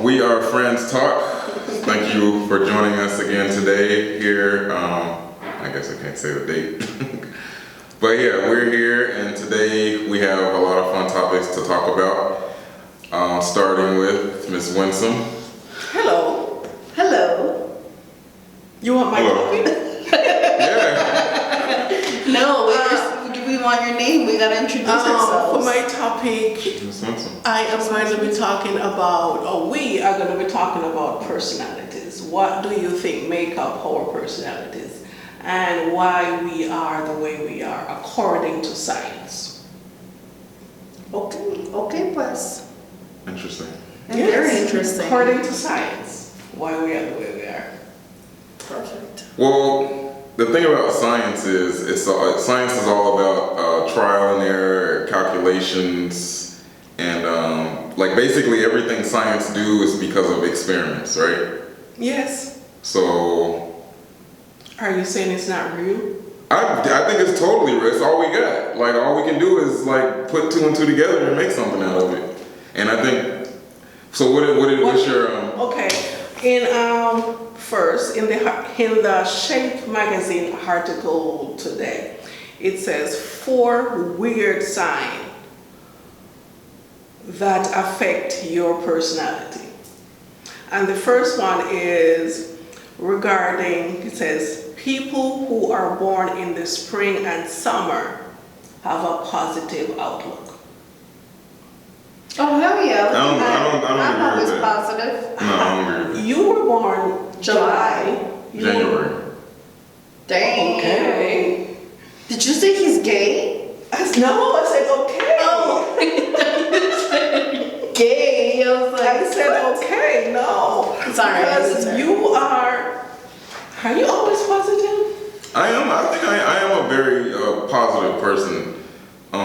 We are Friends Talk. Thank you for joining us again today here. I guess I can't say the date. But yeah, we're here and today we have a lot of fun topics to talk about. Starting with Miss Winsome. Hello. Hello. You want my coffee? Yeah. No, we want your name. We gotta introduce ourselves. For my topic, Miss Winsome. I am going to be talking about, or we are going to be talking about personalities. What do you think make up our personalities? And why we are the way we are according to science. Okay, pues. Interesting. Very interesting. According to science, why we are the way we are. Perfect. Well, the thing about science is science is all about trial and error, calculations, and like basically everything science do is because of experiments, right? Yes. So Are you saying it's not real? I think it's totally real. It's all we got. Like all we can do is like put two and two together and make something out of it. And I think so. What's your Okay, first in the Shape magazine article today, it says 4 weird signs that affect your personality, and the first one is regarding. It says people who are born in the spring and summer have a positive outlook. Oh hell yeah! I don't I'm agree always with that. positive. No, I don't agree with that. You were born July. January. Dang. Okay. Did you say he's gay? No, I said okay. Oh. Gay. I was like, I said okay. No. Sorry, I Because misheard. you are. Are you always positive? I am. I think I am a very positive person.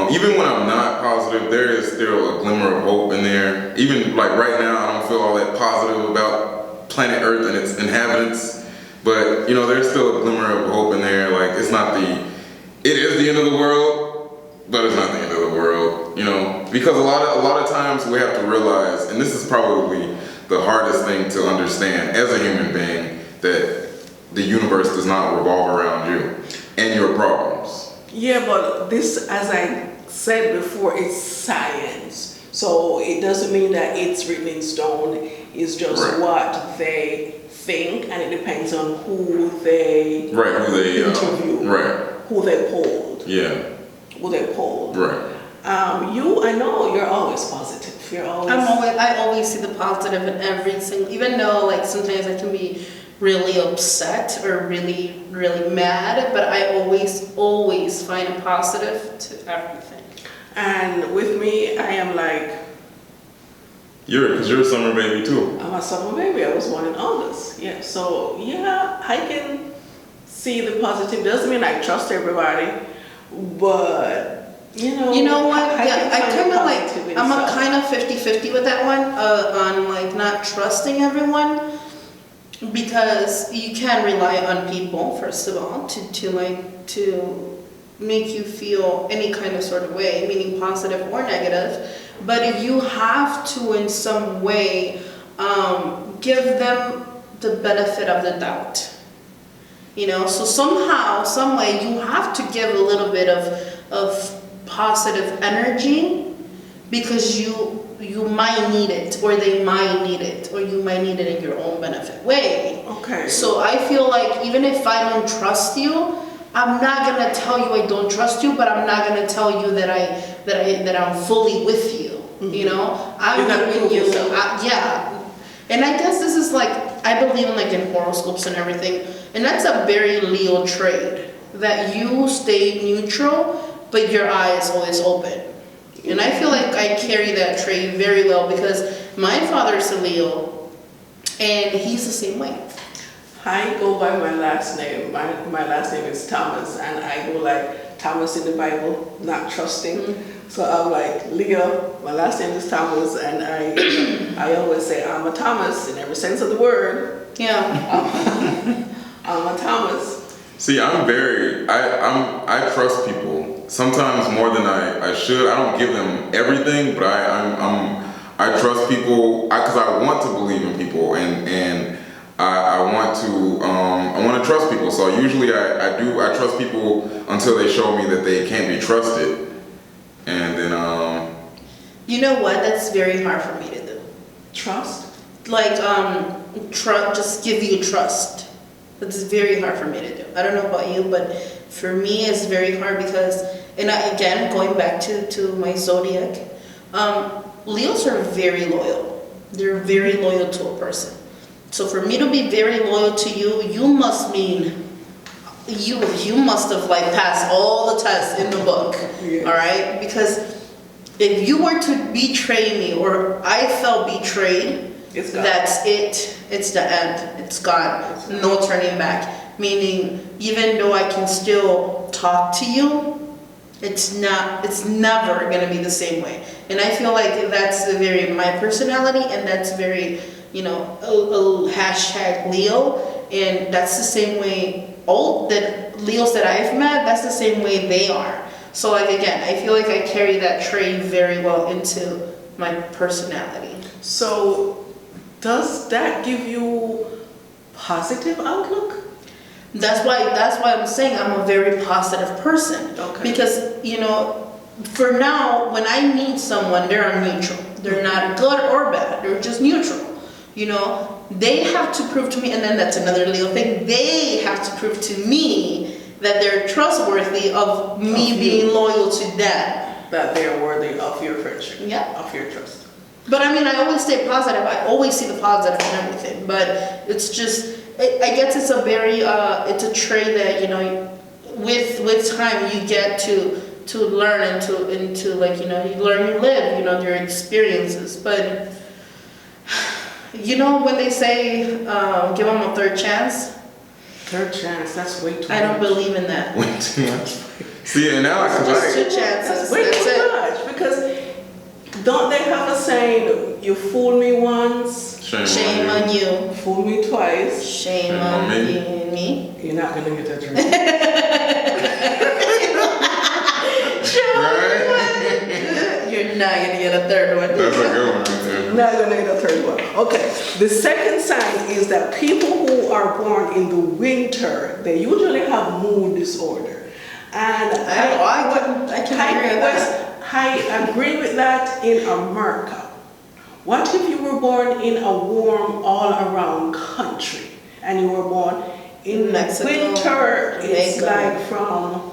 Even when I'm not positive, there is still a glimmer of hope in there. Even like right now, I don't feel all that positive about planet Earth and its inhabitants. But you know, there's still a glimmer of hope in there. Like it is the end of the world, but it's not the end of the world. You know, because a lot of times we have to realize, and this is probably the hardest thing to understand as a human being, that the universe does not revolve around you and your problems. Yeah, but this, as I said before, is science. So it doesn't mean that it's written in stone. It's just Right. what they think, and it depends on who they Interview. Right. who they polled. Yeah. Who they polled. Right. I know you're always positive. You're always. I always see the positive in every single, even though like sometimes I can be really upset or really, really mad, but I always find a positive to everything. And with me, I am like, Because you're a summer baby too. I'm a summer baby. I was born in August. Yeah. So yeah, I can see the positive. Doesn't mean I trust everybody, but you know what? I Yeah, can I find kind the of like, positive in I'm a stuff. kind of 50-50 with that one, on like not trusting everyone, because you can rely on people, first of all, to make you feel any kind of sort of way, meaning positive or negative. But if you have to in some way give them the benefit of the doubt, you know, so somehow, some way, you have to give a little bit of positive energy, because you might need it, or they might need it, or you might need it in your own benefit way. Okay. So I feel like even if I don't trust you, I'm not gonna tell you I don't trust you, but I'm not gonna tell you that I'm fully with you. Mm-hmm. You know, I'm You gotta with prove you. yourself. Yeah, and I guess this is like, I believe in like in horoscopes and everything, and that's a very Leo trait, that you stay neutral, but your eye is always open. And I feel like I carry that trait very well, because my father's a Leo, and he's the same way. I go by my last name. My last name is Thomas, and I go like Thomas in the Bible, not trusting. Mm-hmm. So I'm like Leo. My last name is Thomas, and I always say I'm a Thomas in every sense of the word. Yeah. I'm a Thomas. See, I trust people sometimes more than I should. I don't give them everything, but I trust people because I want to believe in people, and I want to trust people. So usually I trust people until they show me that they can't be trusted, and then You know what? That's very hard for me to do. Trust? Like, just give you trust. It's very hard for me to do. I don't know about you, but for me, it's very hard because, again, going back to my zodiac, Leos are very loyal. They're very loyal to a person. So for me to be very loyal to you, you must mean you must have like passed all the tests in the book. Yes. All right? Because if you were to betray me or I felt betrayed, It's gone. that's it. It's the end. It's gone. No turning back. Meaning, even though I can still talk to you, it's never gonna be the same way. And I feel like that's very my personality, and that's very, a hashtag Leo, and that's the same way all the Leos that I've met, that's the same way they are. So like again, I feel like I carry that trait very well into my personality. So, does that give you positive outlook? That's why I'm saying I'm a very positive person. Okay. Because, for now, when I meet someone, they're neutral. They're not good or bad. They're just neutral. They have to prove to me, and then that's another Leo thing, they have to prove to me that they're trustworthy of me being loyal to them. That they are worthy of your friendship, Yeah. of your trust. But I mean, I always stay positive. I always see the positive in everything. But it's just, I guess it's a very, it's a trait that with time you get to learn and to like you learn, you live, your experiences. But when they say give them a third chance, Third chance, that's way too much. I don't believe in that. way too much. See, and now I can Just like. two chances. That's way That's too it. much, because don't they have a saying, you fool me once, Shame on you. fool me twice, Shame Shame on on me. you're not gonna get that drink. Right? You're not gonna get a third one. That's a good one right there. Not gonna get a third one. Okay. The second sign is that people who are born in the winter, they usually have mood disorder. And I can agree with that. I agree with that in America. What if you were born in a warm all-around country and you were born in Mexico, winter? It's Jamaica. like from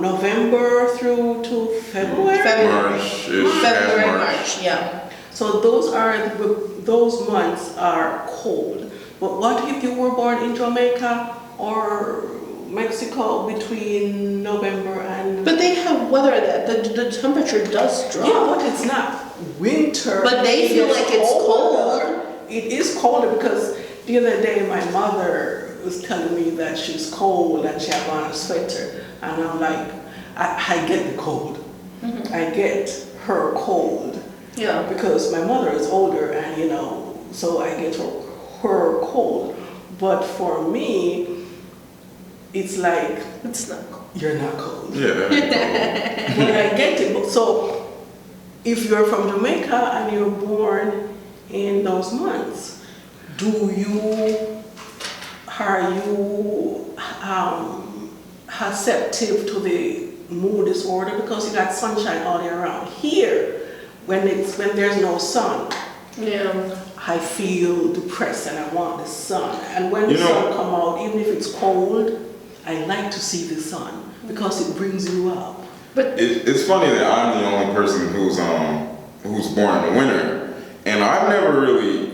November through to February. March-ish, February, half March. March, yeah. So those months are cold. But what if you were born in Jamaica or Mexico between November and... But they have weather that the temperature does drop. Yeah, but it's not winter. But they feel It is like it's colder. It is colder because the other day my mother was telling me that she's cold and she had on a sweater. And I'm like, I get the cold. Mm-hmm. I get her cold. Yeah. Because my mother is older and so I get her cold. But for me, it's like, It's not cold. you're not cold. Yeah, that ain't But I get it. So if you're from Jamaica and you're born in those months, are you receptive to the mood disorder because you got sunshine all year round? Here, when there's no sun, Yeah. I feel depressed and I want the sun. And when the You know- sun come out, even if it's cold, I like to see the sun because it brings you up. It's funny that I'm the only person who's born in the winter, and I've never really,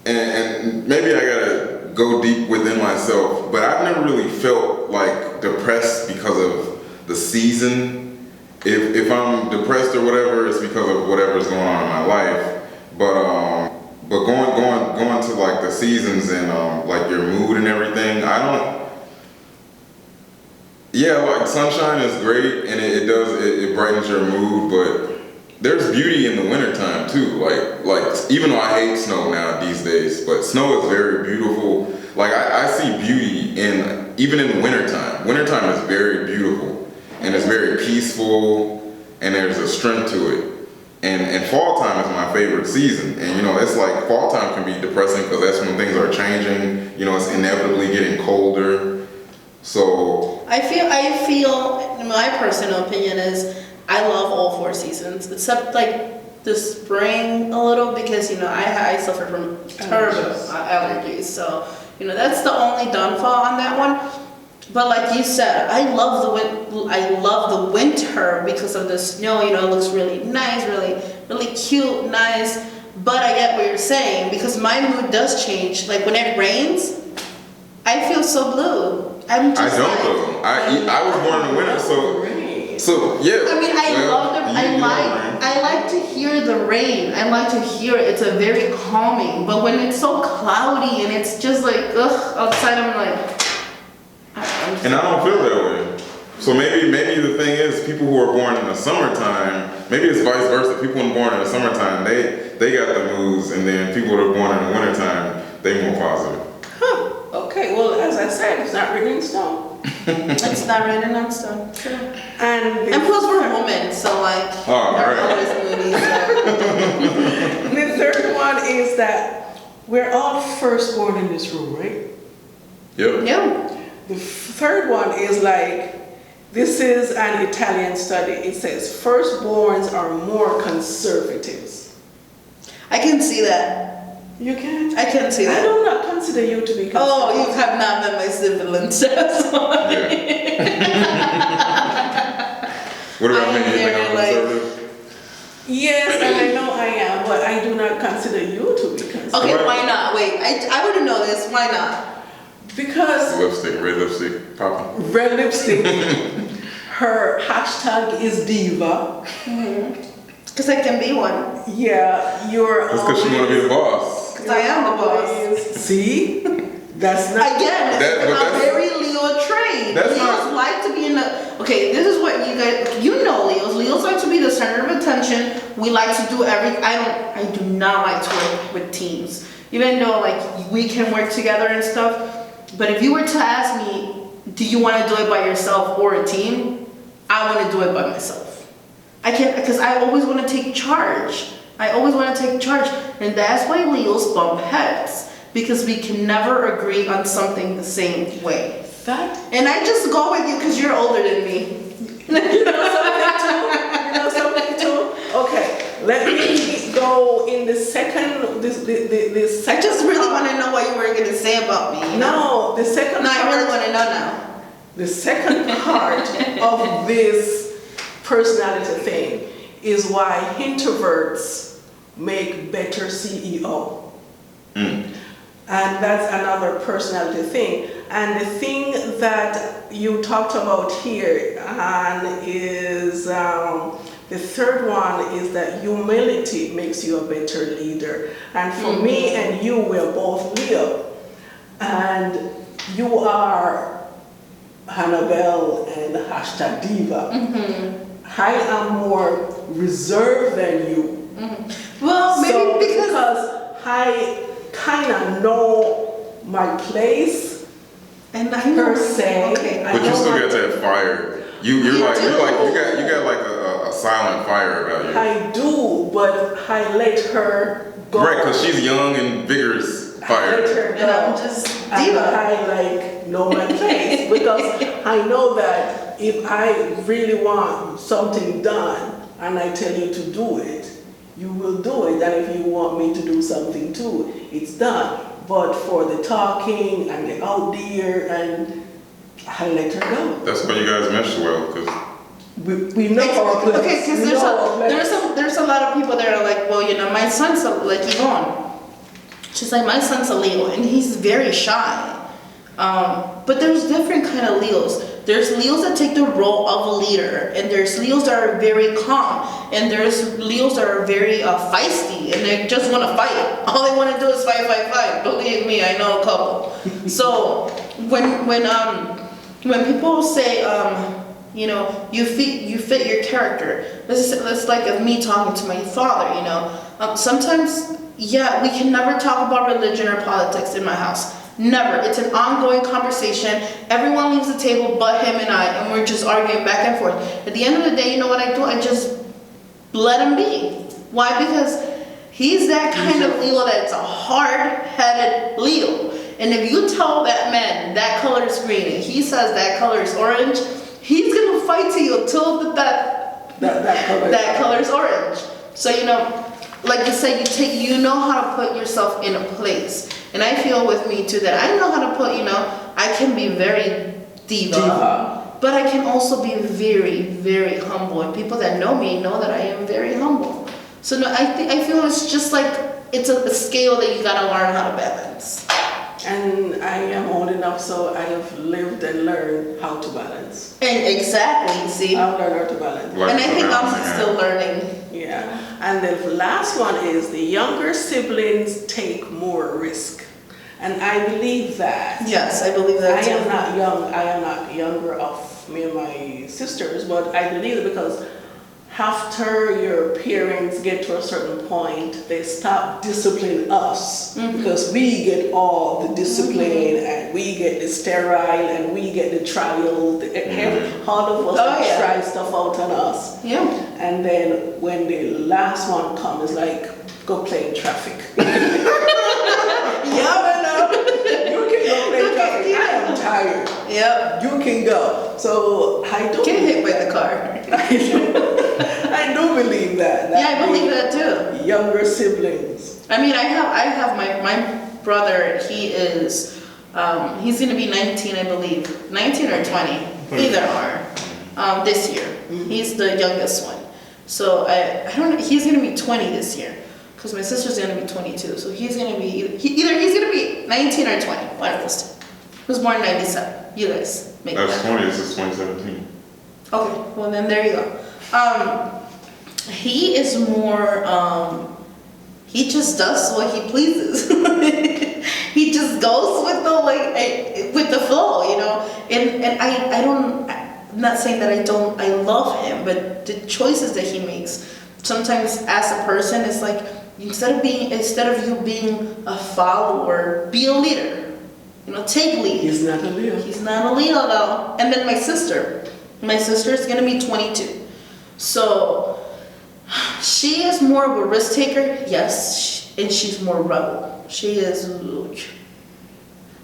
and maybe I gotta go deep within myself, but I've never really felt like depressed because of the season. If I'm depressed or whatever, it's because of whatever's going on in my life. But going to like the seasons and like your mood and everything, I don't. Yeah, like sunshine is great and it brightens your mood, but there's beauty in the wintertime too. Like even though I hate snow now these days, but snow is very beautiful. Like I see beauty even in the wintertime. Wintertime is very beautiful and it's very peaceful and there's a strength to it. and fall time is my favorite season. And you know, it's like fall time can be depressing because that's when things are changing. You know, it's inevitably getting colder. So I feel, my personal opinion is, I love all 4 seasons, except like the spring a little, because you know I suffer from terrible allergies. So you know that's the only downfall on that one. But like you said, I love the winter because of the snow. You know, it looks really nice, really cute, nice. But I get what you're saying, because my mood does change. Like when it rains, I feel so blue. I'm just I don't like, though. I was born in the winter, so yeah. I mean, well, I like to hear the rain. I like to hear it. It's a very calming. But when it's so cloudy and it's just like outside, I'm like, And I don't feel that way. So maybe the thing is, people who are born in the summertime, maybe it's vice versa. People who are born in the summertime, they got the moves, and then people that are born in the wintertime, they more positive. Huh. Okay, well, as I said, it's not written in stone. it's not written on stone. True. And And plus, we're women, so like, Oh, we're right. always moody. So. the third one is that we're all first born in this room, right? Yep. Yeah. The third one is like, this is an Italian study. It says firstborns are more conservatives. I can see that. You can? I can see I that. do not consider you to be conservative. Oh, you have not met my siblings. That's why. Yeah. What about me? You think I'm conservative? Yes, and I know I am, but I do not consider you to be conservative. Okay, why not? Wait, I wouldn't know this. Why not? Because Lipstick, red lipstick, popping. red lipstick, her hashtag is diva. Because I can be one. Yeah, you're That's because she want to be the boss. Because I am the boss. See? That's not... Again, But I'm that's- very Leo trait. That's Leos not- like to be in the... Okay, this is what you guys... You know Leos. Leos like to be the center of attention. We like to do everything. I do not like to work with teams. Even though, like, we can work together and stuff. But if you were to ask me, do you want to do it by yourself or a team? I want to do it by myself. I can't, because I always want to take charge. I always want to take charge. And that's why Leos bump heads. Because we can never agree on something the same way. That... And I just go with you because you're older than me. You know something too? Okay, let me go in the second... This I second just really part. want to know what you were going to say about me. You know? No, the second No, I part... really want to know now. The second part of this personality thing is why introverts make better CEO. And that's another personality thing. And the thing that you talked about here is the third one is that humility makes you a better leader. And for me and you, we're both Leo. And you are Hannibal and hashtag diva. I am more reserved than you. Well, maybe So, because I kind of know my place and I know per se. Okay. I But you know still my- got that fire. You You got like do. a silent fire about you. I do, but I let her go. Right, because she's young and vigorous I let fire. her And I'm go. just And diva. I like know my place because I know that if I really want something done and I tell you to do it, you will do it. And if you want me to do something too, it's done. But for the talking and the out there, and I let her go. That's why you guys mesh well, because We know our place. Okay, because We know our place. there's a lot of people that are like, well, you know, my son's like Yvonne. She's like, my son's a Leo, and he's very shy. But there's different kind of Leos. There's Leos that take the role of a leader, and there's Leos that are very calm, and there's Leos that are very feisty, and they just want to fight. All they want to do is fight, fight, fight. Believe me, I know a couple. So when people say, you know, you fit your character. That's like me talking to my father. You know, sometimes, yeah, we can never talk about religion or politics in my house. Never. It's an ongoing conversation. Everyone leaves the table but him and I, and we're just arguing back and forth. At the end of the day, you know what I do? I just let him be. Why? Because he's that kind of Leo that's a hard-headed Leo. And if you tell that man that color is green and he says that color is orange, he's gonna fight to you until that color is orange. So like you said, you know how to put yourself in a place. And I feel with me too that I know how to put, I can be very diva. But I can also be very, very humble, and people that know me know that I am very humble. So no, I feel it's just like it's a scale that you gotta learn how to balance. And I am old enough, so I have lived and learned how to balance. And exactly, see, I've learned how to balance. Like and I think I'm balancing still act. learning. Yeah. And the last one is the younger siblings take more risk, and I believe that. Yes, I believe that I too. am not young. I am not younger of me and my sisters, but I believe it because after your parents get to a certain point, they stop disciplining us because we get all the discipline and we get the sterile and we get the trial. All of us try stuff out on us. Yeah. And then when the last one comes, it's like, go play in traffic. You can go play in traffic. I am tired. Yep. You can go. So I do. Get hit by the car. I do believe that. Yeah, I believe that too. Younger siblings. I mean, I have my brother. He is, he's gonna be 19, I believe, 19 or 20, either are, this year. He's the youngest one. So I don't know. He's gonna be 20 this year, because my sister's gonna be 22. So he's gonna be either he's gonna be 19 or 20. One of those two. He was born in 97. You guys make That's that. 20. This is 2017. Okay, well then there you go. He is more, he just does what he pleases. He just goes with with the flow, and I'm not saying that I love him, but the choices that he makes, sometimes as a person, it's like, instead of you being a follower, be a leader. Take lead. He's not a Leo. He's not a Leo though. And then my sister is gonna be 22. So she is more of a risk taker, yes, and she's more rebel. She is.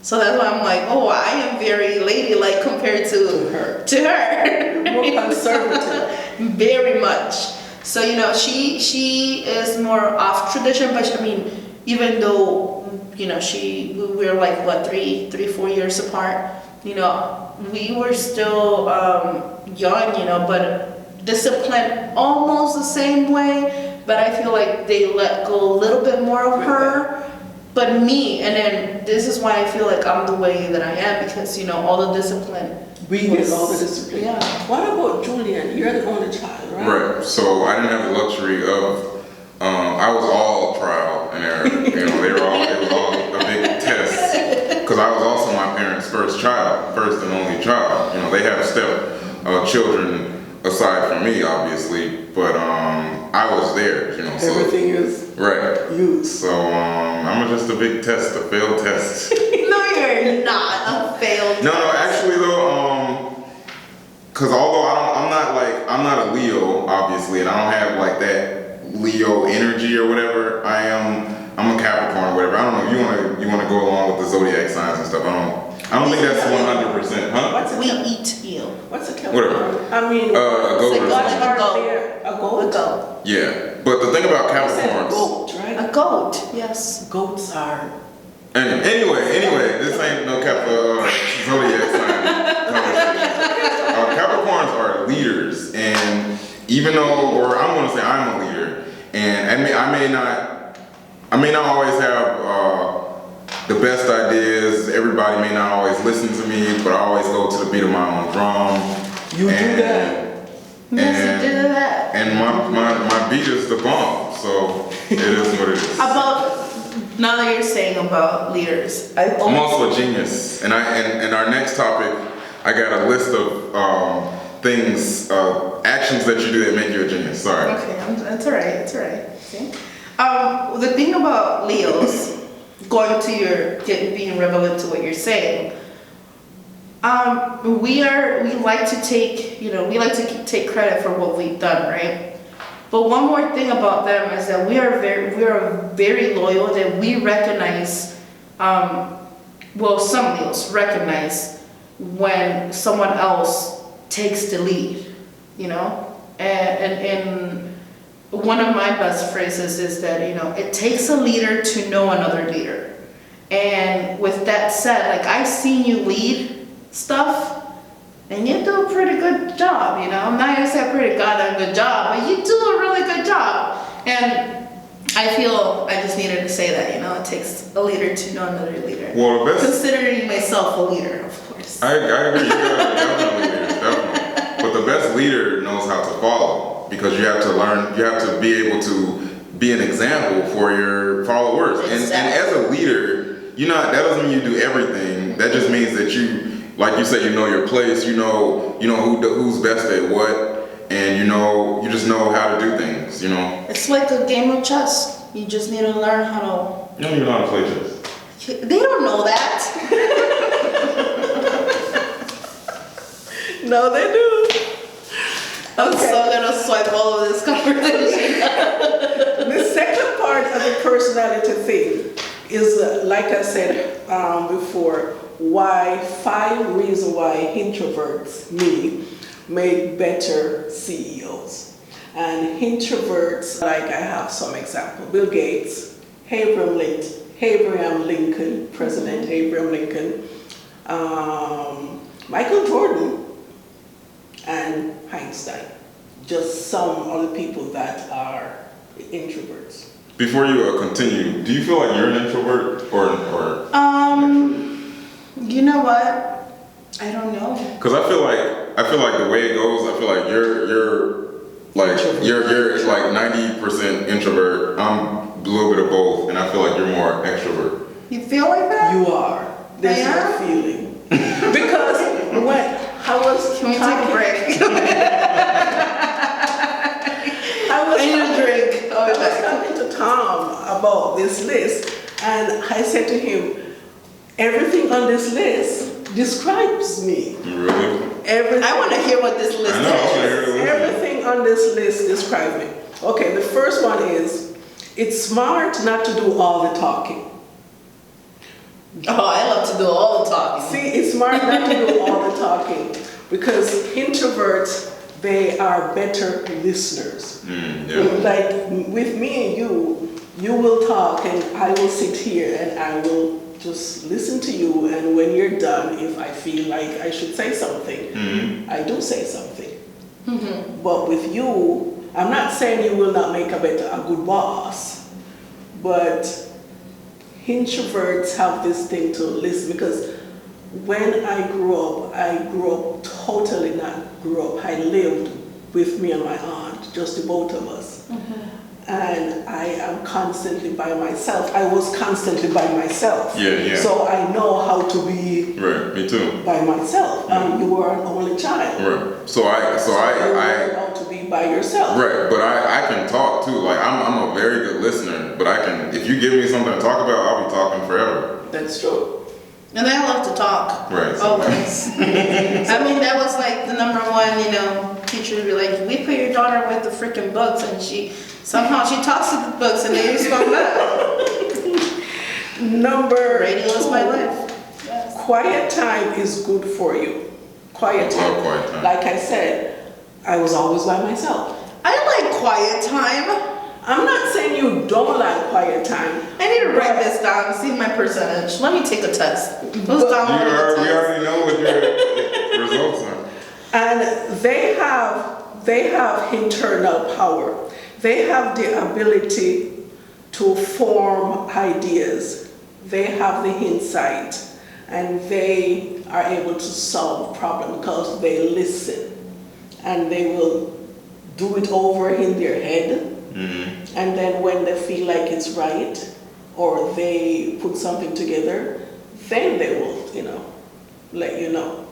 So that's why I'm like, oh, I am very ladylike compared to her. More conservative. Very much. So she is more off tradition, but I mean, even though we're like what 4 years apart, we were still young, but disciplined almost the same way, but I feel like they let go a little bit more of her. But me, and then this is why I feel like I'm the way that I am, because all the discipline. We get all the discipline. Yeah. What about Julian? You're the only child, right? Right. So I didn't have the luxury of. I was all trial and error. It was all a big test, because I was also my parents' first and only child. They have step children aside from me, obviously, but I was there. So Everything is right. you. So I'm just a big test, a failed test. No, you're not a failed. No, actually though, because although I'm not a Leo, obviously, and I don't have like that Leo energy or whatever. I'm a Capricorn or whatever. I don't know if you want to go along with the zodiac signs and stuff. I don't think that's 100%, huh? What's a We Cap- eat you. What's a Capricorn? Whatever. I mean, A goat or what something. are goat. there? A goat? goat. Yeah, but the thing about I said Capricorns. goat, right? A goat, yes. Goats are. Anyway, this ain't no zodiac sign conversation. Capricorns are leaders, and even though, or I'm gonna say I'm a leader, and I may not always have the best ideas. Everybody may not always listen to me, but I always go to the beat of my own drum. You do that. Yes, you do that. And my beat is the bomb, so it is what it is. Now that you're saying about leaders, I'm also a genius, and our next topic, I got a list of things, actions that you do that make you a genius. Sorry. Okay, that's all right. It's all right. See, the thing about Leos, going to being relevant to what you're saying, we like to take, take credit for what we've done, right? But one more thing about them is that we are very loyal, that we recognize, well, some leaders recognize when someone else takes the lead, you know? And one of my best phrases is that, you know, it takes a leader to know another leader. And with that said, like, I've seen you lead stuff, and you do a pretty good job, you know? I'm not gonna say pretty goddamn good job, but you do a really good job. And I feel I just needed to say that, you know, it takes a leader to know another leader. Well, the best. Considering myself a leader, of course. I agree. You are definitely leaders, definitely. But the best leader knows how to follow, because you have to learn. You have to be able to be an example for your followers. Exactly. And as a leader, that doesn't mean you do everything. That just means that you, like you said, you know your place. You know who's best at what, and you just know how to do things. You know. It's like a game of chess. You just need to learn how to. You don't even know how to play chess. They don't know that. No, they do. I'm so gonna swipe all of this conversation. The second part of the personality thing is, like I said before, 5 reasons why introverts, make better CEOs. And introverts, like I have some example, Bill Gates, Abraham Lincoln, President Abraham Lincoln, Michael Jordan, and Einstein. Just some other people that are introverts. Before you continue, do you feel like you're an introvert or? You know what? I don't know. Because I feel like the way it goes, I feel like you're like 90% introvert. I'm a little bit of both, and I feel like you're more extrovert. You feel like that? You are. There's I no am? feeling. Because when I was Can we take a talking- break? I was I need a drink. I was talking to Tom about this list, and I said to him, everything on this list describes me. Really? Everything. I want to hear what this list I know, I wanna is. hear it. Everything on this list describes me. Okay, the first one is, it's smart not to do all the talking. Oh, I love to do all the talking. See, it's smart not to do all the talking, because introverts, they are better listeners. Yeah. Like with me and you will talk and I will sit here and I will just listen to you, and when you're done, if I feel like I should say something, I do say something. But with you, I'm not saying you will not make a good boss, but introverts have this thing to listen, because when I grew up totally not grew up. I lived with me and my aunt, just the both of us. And I am constantly by myself. I was constantly by myself. Yeah. So I know how to be Right. Me too. by myself. You were an only child. Right. So I learn how to be by yourself. Right, but I can talk too. Like I'm a very good listener, but I can, if you give me something to talk about, I'll be talking forever. That's true. And I love to talk. Right. Always. I mean, that was like the number one, teacher would be like, we put your daughter with the freaking books, and somehow she talks to the books and they respond back. Radio is my life. Yes. Quiet time is good for you. Quiet I time. love quiet time. Like I said, I was always by myself. I like quiet time. I'm not saying you don't like quiet time. I need to write this down, see my percentage. Let me take a test. Let's download the We test. already know what your results are. And they have internal power. They have the ability to form ideas. They have the insight, and they are able to solve problems because they listen, and they will do it over in their head. And then when they feel like it's right, or they put something together, then they will, let you know.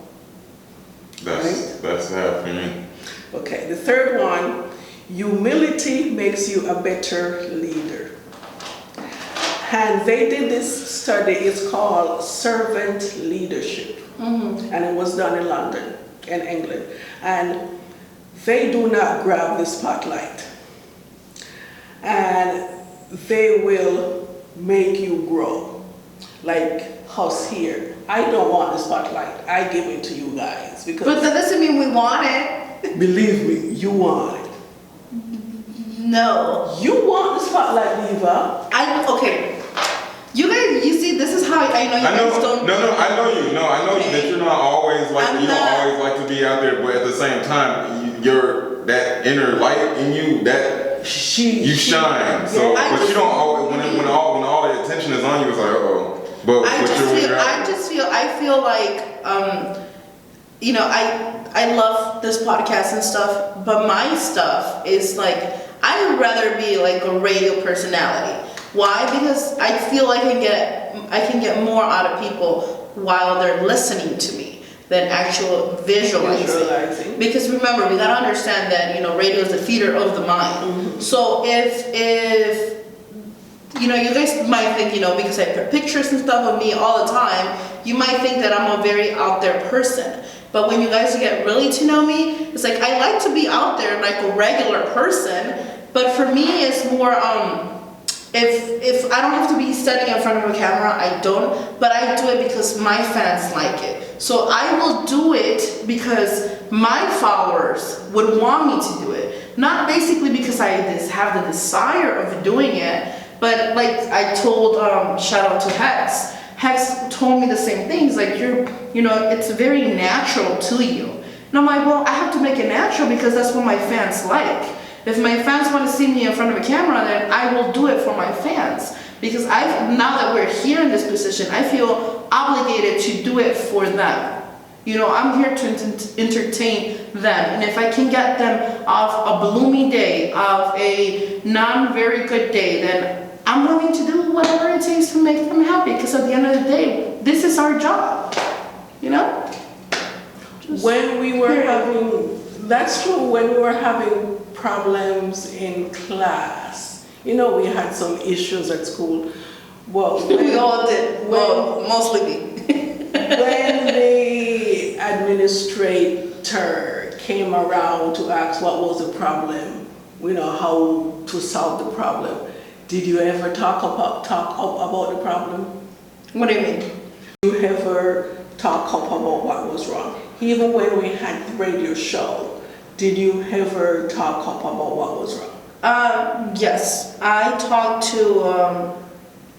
That's happening. Okay, the third one, humility makes you a better leader. And they did this study, it's called servant leadership. And it was done in London, in England. And they do not grab the spotlight. and they will make you grow. Like us here, I don't want the spotlight. I give it to you guys But because that doesn't mean we want it. believe me, you want it. No. You want the spotlight, Diva. Okay. You guys, you see, this is how I know you I know, guys don't. I know you. No, I know Okay. that you're not always like I'm you don't not- always like to be out there, but at the same time, you're that inner light in you that you shine. So, I but just- you don't always when all the attention is on you, it's like uh-oh. But I feel like, you know, I love this podcast and stuff, but my stuff is like, I would rather be like a radio personality. Why? Because I feel like I can get more out of people while they're listening to me than actual visualizing. Because remember, we gotta understand that, you know, radio is the theater of the mind. So if you know, you guys might think, you know, because I put pictures and stuff of me all the time, you might think that I'm a very out there person. But when you guys get really to know me, it's like I like to be out there like a regular person. But for me, it's more if I don't have to be standing in front of a camera, I don't. But I do it because my fans like it. So I will do it because my followers would want me to do it. Not basically because I have the desire of doing it. But like I told, shout out to Hex. Hex told me the same things. Like you know, it's very natural to you. And I'm like, well, I have to make it natural because that's what my fans like. If my fans want to see me in front of a camera, then I will do it for my fans. Because now that we're here in this position, I feel obligated to do it for them. You know, I'm here to entertain them. And if I can get them off a gloomy day, off a non-very good day, then I'm willing to do whatever it takes to make them happy. Because at the end of the day, this is our job. You know? When we were having, that's true, when we were having problems in class, you know, we had some issues at school. Well, We all did. Well, mostly me. when the administrator came around to ask what was the problem, you know, how to solve the problem, did you ever talk up about the problem? What do you mean? Did you ever talk up about what was wrong? Even when we had the radio show, did you ever talk up about what was wrong? Yes. I talked to,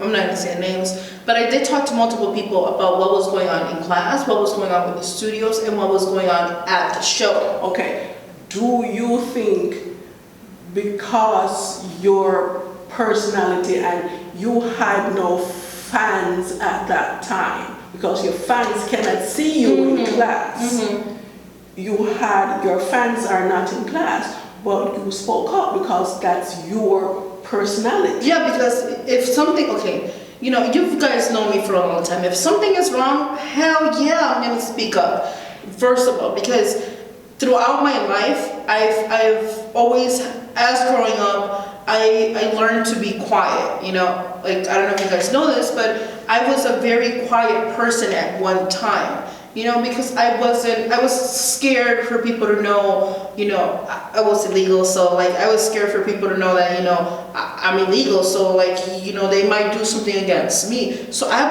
I'm not gonna say names, but I did talk to multiple people about what was going on in class, what was going on with the studios, and what was going on at the show. Okay, do you think because your personality and you had no fans at that time, because your fans cannot see you in class, your fans are not in class, but you spoke up because that's your personality. Yeah, because if something, okay, you know, you guys know me for a long time. If something is wrong, hell yeah, I'm gonna speak up. First of all, because throughout my life, I've always, as growing up, I learned to be quiet, you know, like, I don't know if you guys know this, but I was a very quiet person at one time, you know, because I was scared for people to know, you know, I was illegal, so like, I was scared for people to know that, you know, I'm illegal, so like, you know, they might do something against me, so I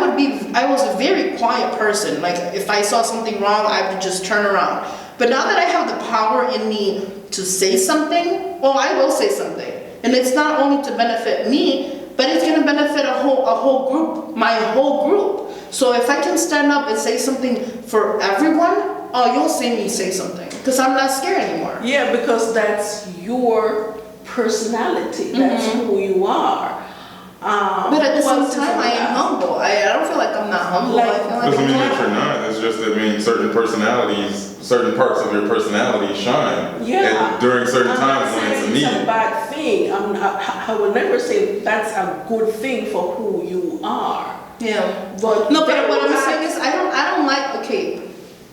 was a very quiet person, like, if I saw something wrong, I would just turn around, but now that I have the power in me to say something, well, I will say something. And it's not only to benefit me, but it's gonna benefit a whole group, my whole group. So if I can stand up and say something for everyone, oh, you'll see me say something, because I'm not scared anymore. Yeah, because that's your personality, that's who you are. But at the same time, I am humble. I don't feel like I'm not humble. Like- I feel like Doesn't I'm mean that not. you're not. It's just that certain personalities, certain parts of your personality shine during certain times when it's I'm not saying needed. it's a bad thing. I will never say that's a good thing for who you are. Yeah. But No, but what I'm saying is I don't like, okay,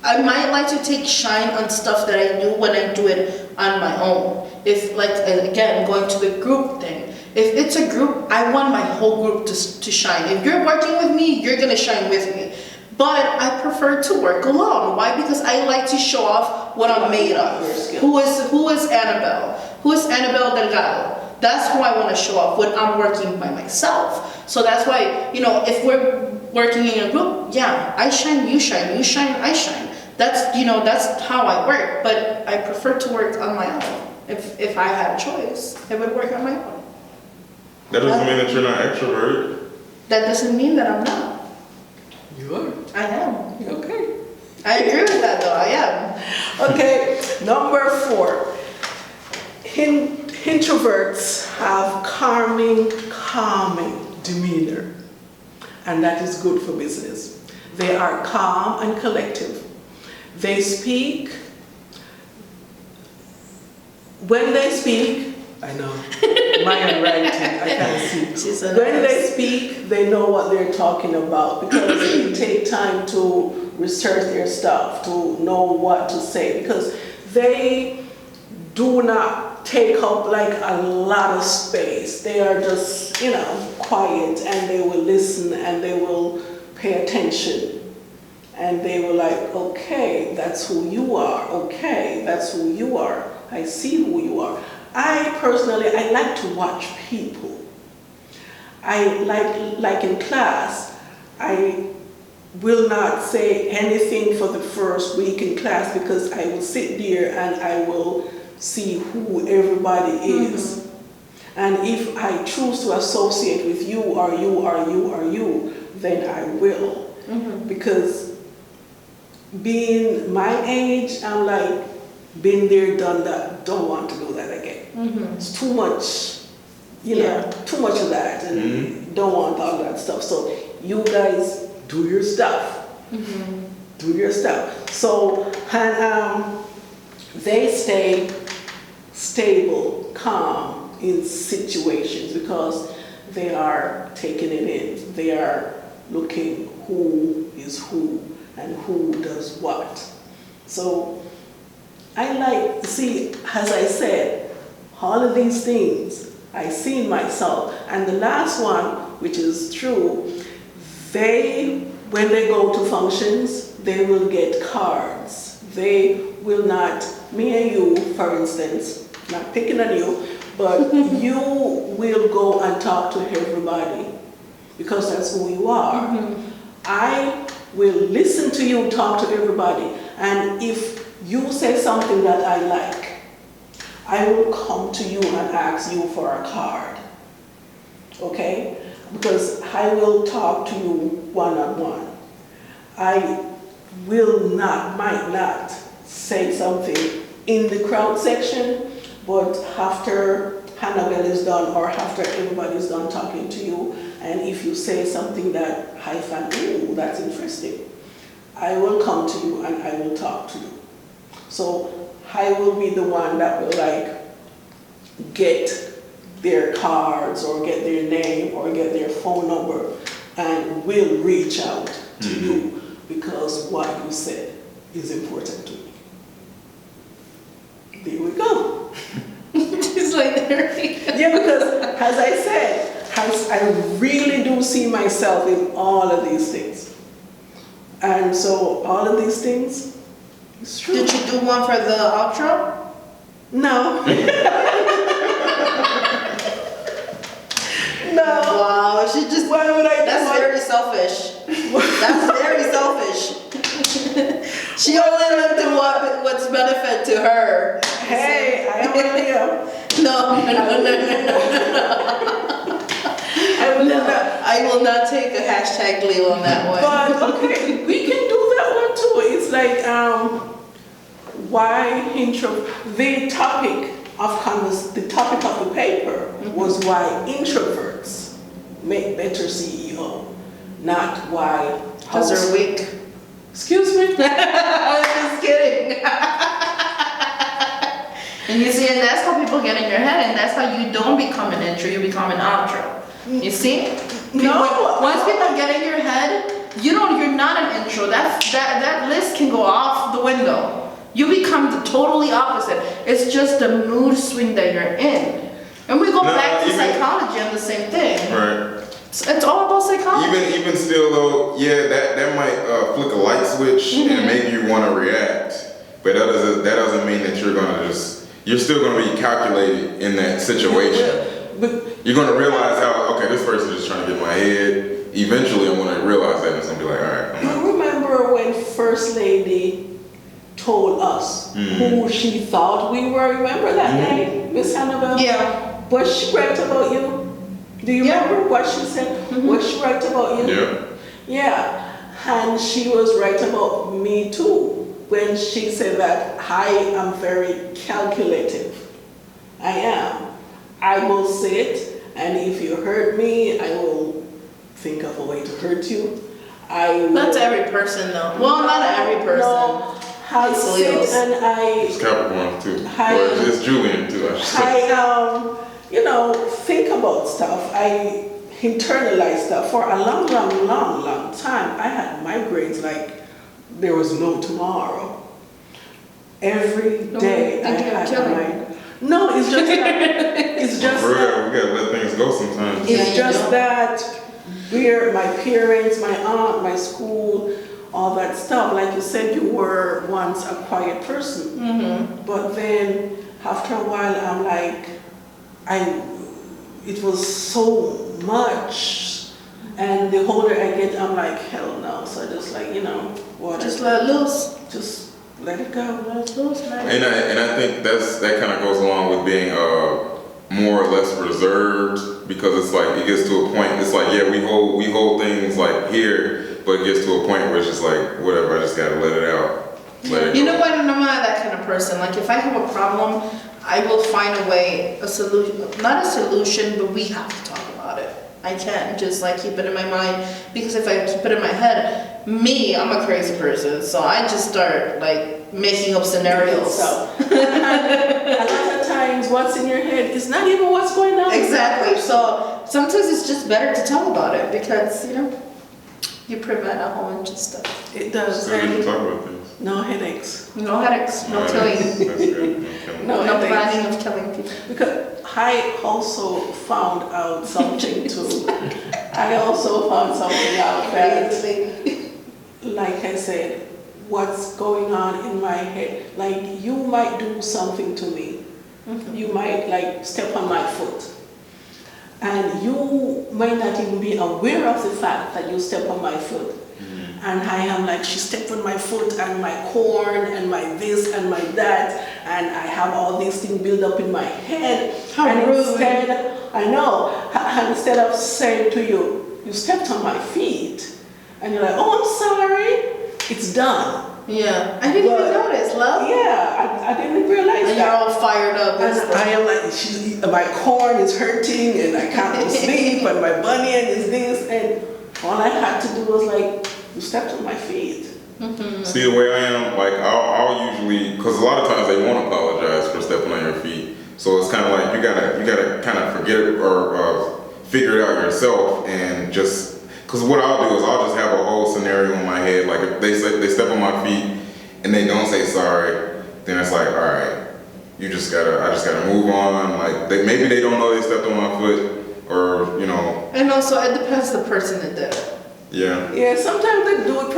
I might like to take shine on stuff that I do when I do it on my own. If like, again, going to the group thing. If it's a group, I want my whole group to shine. If you're working with me, you're gonna shine with me. But I prefer to work alone. Why? Because I like to show off what I'm made of. Who is Annabelle? Who is Annabelle Delgado? That's who I want to show off when I'm working by myself. So that's why, if we're working in a group, yeah, I shine, you shine, I shine. That's how I work, but I prefer to work on my own. If I had a choice, I would work on my own. That doesn't mean that you're not extroverted. That doesn't mean that I'm not. You are. I am. Okay. I agree with that though, I am. Okay, number 4. Introverts have calming demeanor, and that is good for business. They are calm and collective. They speak. When they speak, I know, my handwriting, I can't see. When they speak, they know what they're talking about because they take time to research their stuff, to know what to say, because they do not take up like a lot of space. They are just, quiet, and they will listen and they will pay attention. And they were like, okay, that's who you are. Okay, that's who you are. I see who you are. I personally like to watch people. I like in class, I will not say anything for the first week in class because I will sit there and I will see who everybody is. Mm-hmm. And if I choose to associate with you or you or you or you, then I will. Mm-hmm. Because being my age, I'm like, been there, done that, don't want to do that again. Mm-hmm. It's too much, too much of that, and don't want all that stuff. So you guys do your stuff. Mm-hmm. Do your stuff. So, and they stay stable, calm in situations because they are taking it in. They are looking who is who and who does what. So I see, as I said, all of these things I see in myself. And the last one, which is true, when they go to functions, they will get cards. They will not, me and you, for instance, not picking on you, but you will go and talk to everybody because that's who you are. Mm-hmm. I will listen to you talk to everybody, and if you say something that I like, I will come to you and ask you for a card, okay? Because I will talk to you one-on-one. I might not say something in the crowd section, but after Hannibal is done or after everybody's done talking to you, and if you say something that I find, ooh, that's interesting, I will come to you and I will talk to you. So I will be the one that will get their cards or get their name or get their phone number and will reach out to you because what you said is important to me. There we go. It's like there. Yeah, because as I said, I really do see myself in all of these things. And so all of these things, it's true. Did you do one for the outro? No. No. Wow, she just. Why would I do That's that? very selfish. That's very selfish. She only looked at what's benefit to her. Hey, I am a Leo. No. I will not take a hashtag Leo on that one. But okay, we can do that one too. It's like why the topic of the paper was why introverts make better CEO, not why. Because they're weak. Excuse me. I was just kidding. And you see, and that's how people get in your head, and that's how you don't become an intro, you become an outro. You see? No. Once people get in your head, you're not an intro. That list can go off the window. You become the totally opposite. It's just the mood swing that you're in. And we go back to psychology and the same thing. Right. It's all about psychology. Even still though, yeah, that might flick a light switch and make you want to react. But that doesn't mean that you're still gonna be calculated in that situation. But You're gonna realize how, okay, this person is just trying to get in my head. Eventually, I'm gonna realize that, and it's gonna be like, all right, I'm not. you remember when First Lady told us who she thought we were? Remember that day, Miss Hannibal? Yeah. Was she right about you? Do you Yeah. remember what she said? Was she right about you? Yeah. Yeah, and she was right about me too when she said that I am very calculative. I am. I will sit, and if you hurt me, I will think of a way to hurt you. I will, Not to every person though. Well, not every person. No, I It's sit Leos. and It's Capricorn too. Hi. Or it's Julian too, I should say. I think about stuff. I internalize stuff for a long time. I had migraines like there was no tomorrow. Every No, day I thinking of had killing. migraine. No, it's just that, it's just For that, real, we gotta let things go sometimes. Yeah, it's you just don't. that we're my parents, my aunt, my school, all that stuff. Like you said, you were once a quiet person. But then after a while, I'm like, it was so much. And the older I get, I'm like, hell no. So I just like, what? Just let it loose. Just let it go. Let it loose, man. And I think that kind of goes along with being more or less reserved, because it's like it gets to a point. It's like, yeah, we hold things like here, but it gets to a point where it's just like, whatever. I just gotta let it out. Let it You go. know what? I'm not that kind of person. Like if I have a problem, I will find a way, a solution. Not a solution, but we have to talk about it. I can't just like keep it in my mind, because if I keep it in my head, I'm a crazy person, so I just start like making up scenarios. So, a lot of times, what's in your head is not even what's going on. Exactly. So sometimes it's just better to tell about it, because you prevent a whole bunch of stuff. It does. So we can And talk about things. no headaches. No headaches, no That's killing, good. No killing. No no headaches. planning of killing people. Because I also found out something too. I also found something out that, like I said, what's going on in my head. Like you might do something to me. You might like step on my foot. And you might not even be aware of the fact that you step on my foot. And I am like, she stepped on my foot and my corn and my this and my that, and I have all these things built up in my head. How and rude. instead of saying to you, you stepped on my feet, and you're like, oh, I'm sorry, it's done. Yeah, I didn't even But- notice, love. Yeah, I didn't realize And you're that. all fired up. And I am like, my corn is hurting and I can't go sleep and my bunion is this, and all I had to do was like, you stepped on my feet. See, the way I am, like I'll usually, because a lot of times they won't apologize for stepping on your feet. So it's kind of like you gotta kind of forget it or figure it out yourself, and just because what I'll do is I'll just have a whole scenario in my head. Like if they step on my feet and they don't say sorry, then it's like, all right, I just gotta move on. Like maybe they don't know they stepped on my foot, or And also, it depends the person that did it. yeah, Yeah, sometimes they do it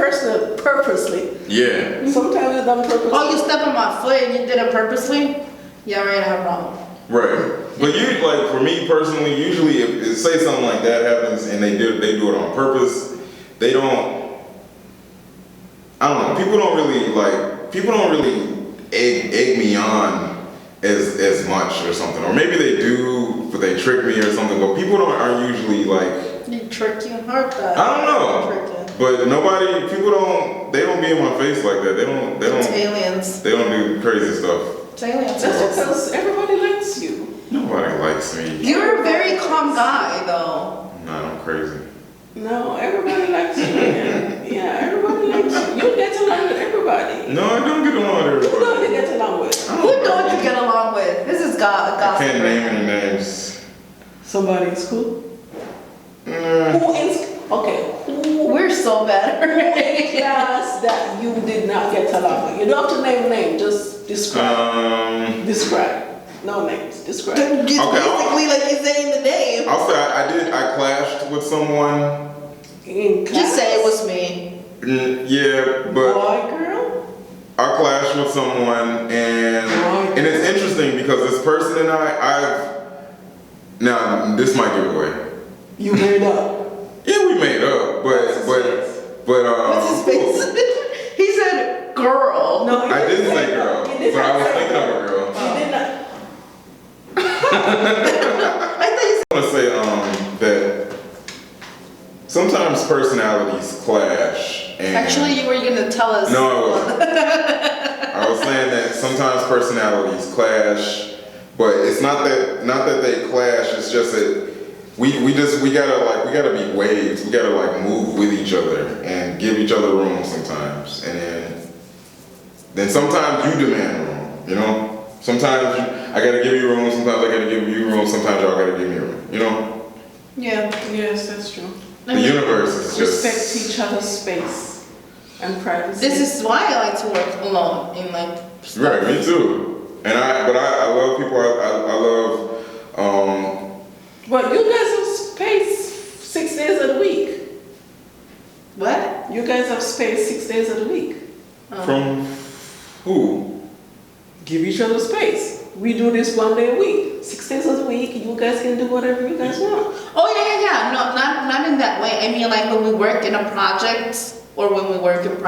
purposely. yeah. Sometimes it's done purposely. Oh, you step on my foot and you did it purposely? Yeah, we're gonna have a problem. Right. But like for me personally, usually if say something like that happens and they do it on purpose, they don't. I don't know. People don't really egg me on as much or something, or maybe they do, but they trick me or something. But people aren't usually like. You trick you hard that. I don't know. Trick you. But people don't be in my face like that. It's aliens. They don't do crazy stuff. It's aliens. That's because everybody likes you. Nobody likes me. You're a very calm guy, though. Nah, I'm crazy. No, everybody likes you. Yeah, everybody likes you. You get along with everybody. No, I don't get along with Who don't everybody. you get along with? Who don't you get along with? This is I gossip. can't name any names. Somebody in school? Nah. Who in who We're so bad. in class that you did not get along with? You don't have to name a name, just describe. Describe. No names, describe. It's basically like you're saying the name. I'll say I clashed with someone. In class? Just say it was me. Yeah, but Boy, girl? I clashed with someone, and it's interesting because this person and Now, this might give it away. You made up. Yeah, we made up, What's his but What's his face? He said, girl. No, he I didn't say girl, He did but I not was say thinking of a girl. He did not. I thought you I want to say that sometimes personalities clash. And Actually, you were gonna tell us. No, I was saying that sometimes personalities clash, but it's not that they clash. It's just that we gotta be waves. We gotta like move with each other and give each other room sometimes, and then sometimes you demand room. You know, sometimes I gotta give you room. Sometimes I gotta give you room. Sometimes y'all gotta give me room. You know, Yeah. Yes, that's true. I the mean, universe is just Respect each other's space and privacy. This is why I like to work alone in like. stuff. right. Me too. And I love people. I love. Well, you guys have space 6 days of the week. What? You guys have space 6 days of the week. From who? Give each other space. We do this 1 day a week. 6 days of the week, you guys can do whatever you guys want. Oh yeah. No, not in that way. I mean, like when we work in a project or when we work in like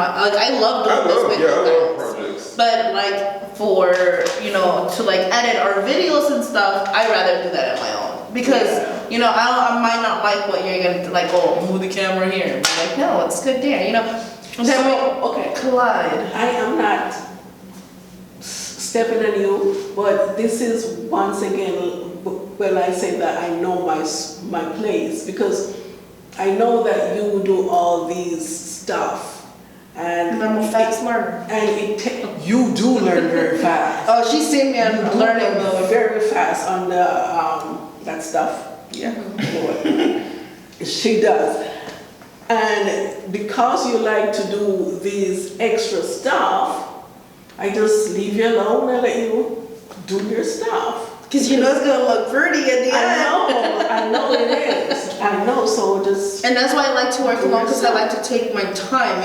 I love doing this with I you love guys. projects. But like for to like edit our videos and stuff, I rather do that on my own because I might not like what you're gonna like. Oh, move the camera here. And be like, no, it's good there. And then we Okay. collide. I am not stepping on you, but this is once again when I say that I know my place because I know that you do all these stuff and I'm a fast learner. and you do learn very fast. Oh, she's seen me on You do learning learn mode. very fast on the that stuff. Yeah, Lord. She does. And because you like to do these extra stuff, I just leave you alone and let you do your stuff. Because it's gonna look pretty at the end. I know it is. I know, so just And that's why I like to work alone because I like to take my time,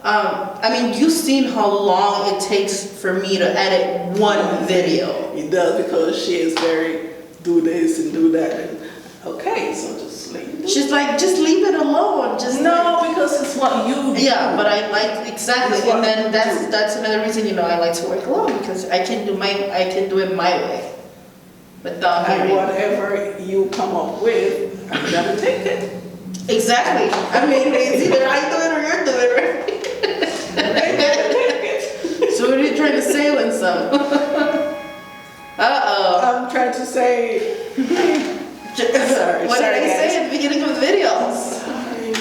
I mean, you've seen how long it takes for me to edit one video. it does because she is very do this and do that. And okay, so just let you do She's like, just leave it alone. Just no, because it's what you do. Yeah, but I like exactly, It's what and then you do. that's another reason I like to work alone because I can do it my way, without And hearing. whatever you come up with, I'm gonna take it. Exactly. I mean, it's either I do it or you're doing it, right? So what are you trying to say with some? Uh-oh. I'm trying to say. Sorry, What sorry, did I guys. say at the beginning of the videos? Sorry.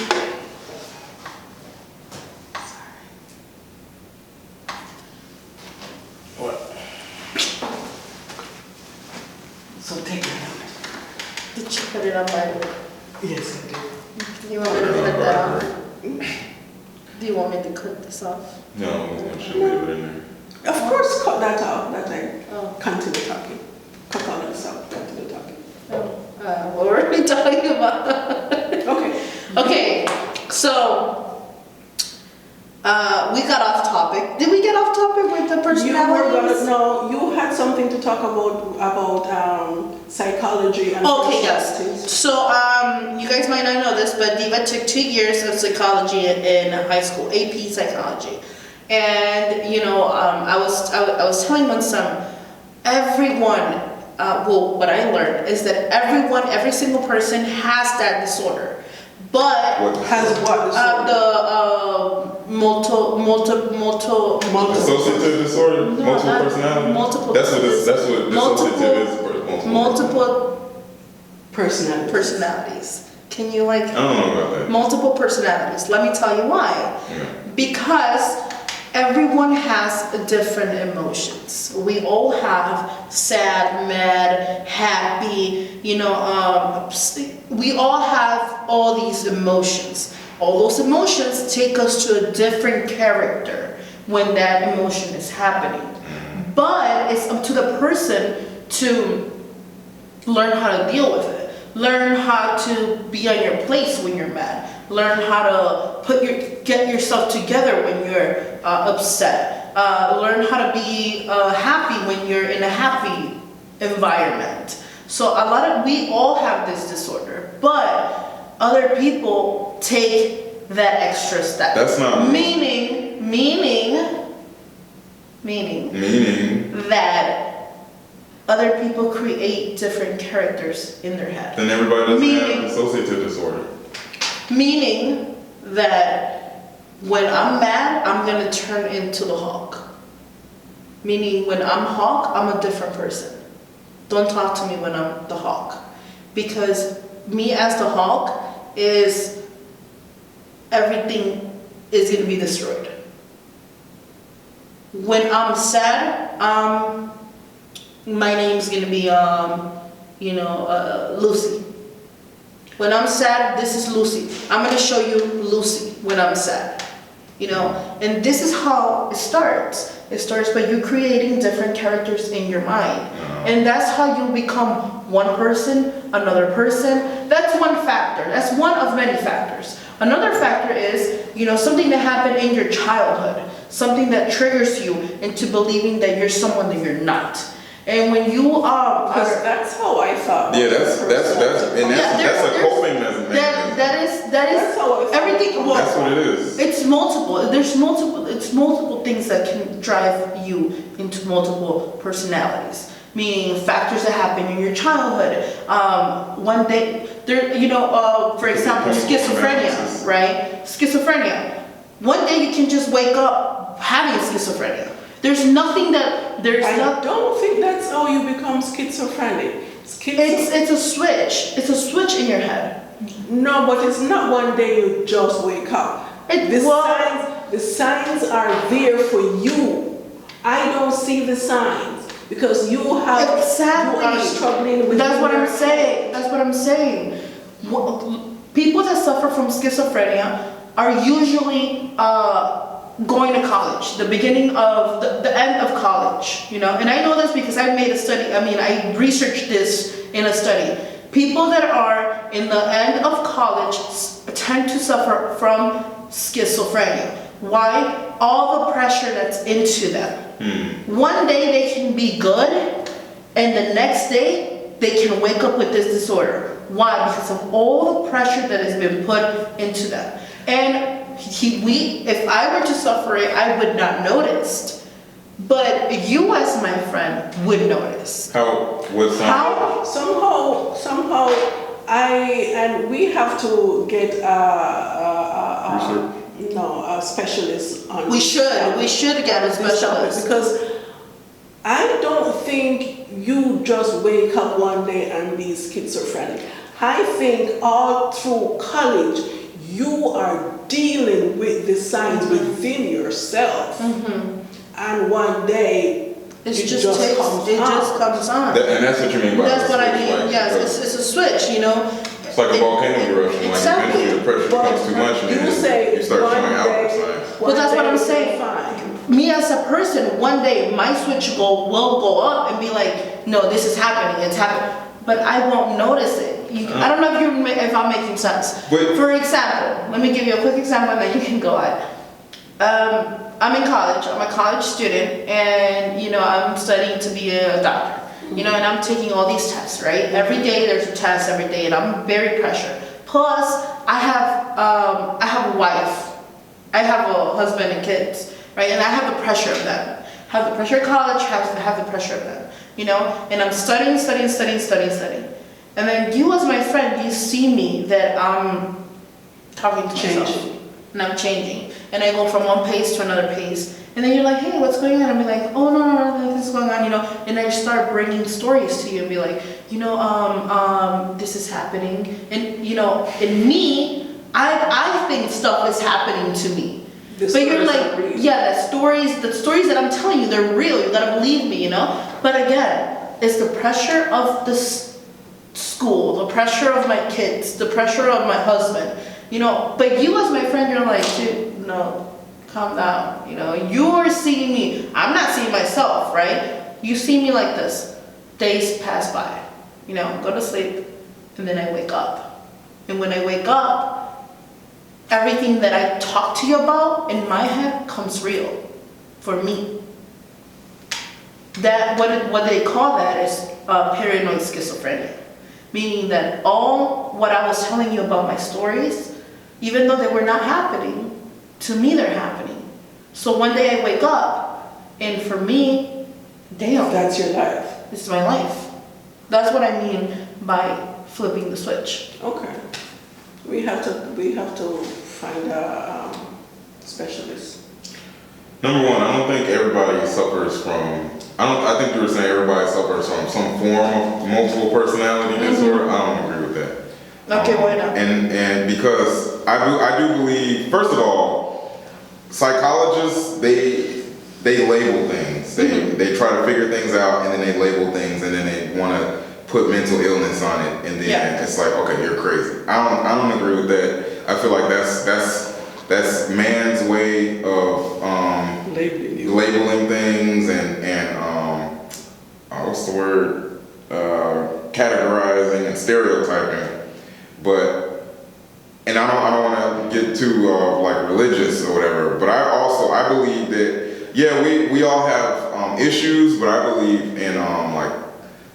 What? So take it out. Did you put it on my? Yes, I did. You want me to cut that off? Do you want me to cut this off? No, I should leave it in there. Of course, cut that out. That I Oh. continue talking. Cut all that out. Continue talking. What were we talking about? Okay. Okay, so we got off topic. Did we get off topic with the You were personalities? you had something to talk about psychology and Okay, yes. personalities. So you guys might not know this, but Diva took 2 years of psychology in high school, AP psychology, and I was telling my son, everyone. What I learned is that every single person has that disorder, but What? Has what? Dissociative disorder? No, Multiple not- personality? multiple- That's what dissociative is. multiple Personality. personalities. Can you I don't know about that. multiple personalities? Let me tell you why. Yeah. Because everyone has different emotions. We all have sad, mad, happy, we all have all these emotions. All those emotions take us to a different character when that emotion is happening. But it's up to the person to learn how to deal with it. Learn how to be on your place when you're mad. Learn how to get yourself together when you're upset. Learn how to be happy when you're in a happy environment. So we all have this disorder, but other people take that extra step. That's not meaning that other people create different characters in their head. then everybody doesn't have dissociative disorder. Meaning that when I'm mad, I'm gonna turn into the Hulk. Meaning when I'm Hulk, I'm a different person. Don't talk to me when I'm the Hulk. Because me as the Hulk is, everything is gonna be destroyed. When I'm sad, my name's gonna be, Lucy. When I'm sad, this is Lucy. I'm gonna show you Lucy when I'm sad. And this is how it starts. It starts by you creating different characters in your mind. And that's how you become one person, another person. That's one factor. That's one of many factors. Another factor is, something that happened in your childhood. Something that triggers you into believing that you're someone that you're not. And when you Because that's how I thought. Yeah, that's a coping mechanism. That is That's how I felt. everything. Well, That's what it is. it's multiple. It's multiple things that can drive you into multiple personalities. Meaning factors that happen in your childhood. One day, for example, schizophrenia, right? Schizophrenia. One day you can just wake up having schizophrenia. There's nothing that I don't think that's how you become schizophrenic. It's a switch. It's a switch in your head. No, but it's not one day you just wake up. The signs are there for you. I don't see the signs because you are struggling with. That's what I'm saying. That's what I'm saying. People that suffer from schizophrenia are usually going to college, the beginning of the end of college, and I know this because I made a study. I researched this in a study. People that are in the end of college tend to suffer from schizophrenia. Why? All the pressure that's into them. One day they can be good, and the next day they can wake up with this disorder. Why? Because of all the pressure that has been put into them. And if I were to suffer it, I would not notice. But you, as my friend, would notice. Somehow, we have to get a specialist on. We should get a specialist because I don't think you just wake up one day and be schizophrenic. I think all through college you are dealing with the signs within yourself, and one day it just comes on. And that's what you mean by that's what I mean. Yes, it's a switch. It's like a volcano eruption. Exactly. Eventually the pressure becomes too much, and you start showing outward signs. But that's what I'm saying. Me as a person, one day my switch will go up and be like, no, this is happening. It's happening, but I won't notice it. I don't know if I'm making sense. For example, let me give you a quick example and then you can go on. I'm in college. I'm a college student, and I'm studying to be a doctor. And I'm taking all these tests, right? Every day there's a test every day, and I'm very pressured. Plus, I have a wife, I have a husband and kids, right? And I have the pressure of them. I have the pressure of college. Have the pressure of them. And I'm studying. And then you, as my friend, you see me that I'm talking to myself, and I'm changing, and I go from one pace to another pace, and then you're like, hey, what's going on? And I'm like, oh no, this is going on, and I start bringing stories to you and be like, this is happening, and in me, I think stuff is happening to me. But you're like, yeah, the stories that I'm telling you, they're real. You gotta believe me, But again, it's the pressure of the school, the pressure of my kids, the pressure of my husband, But you, as my friend, you're like, dude, no, calm down. You're seeing me. I'm not seeing myself, right? You see me like this. Days pass by. Go to sleep, and then I wake up. And when I wake up, everything that I talk to you about in my head comes real for me. that what they call that is paranoid schizophrenia, meaning that all what I was telling you about my stories, even though they were not happening, to me they're happening. So one day I wake up, and for me, damn, That's your life. this is my life. That's what I mean by flipping the switch. Okay. We have to find a specialist. Number one, I don't think everybody suffers from. I think you were saying everybody suffers from some form of multiple personality disorder. I don't agree with that. Okay, why not? And because I do believe, first of all, psychologists they label things. They try to figure things out, and then they label things, and then they want to put mental illness on it, and then it's like, okay, you're crazy. I don't agree with that. I feel like that's man's way of labeling things and what's the word? Categorizing and stereotyping. But and I don't want to get too like religious or whatever. But I believe that we all have issues, but I believe in like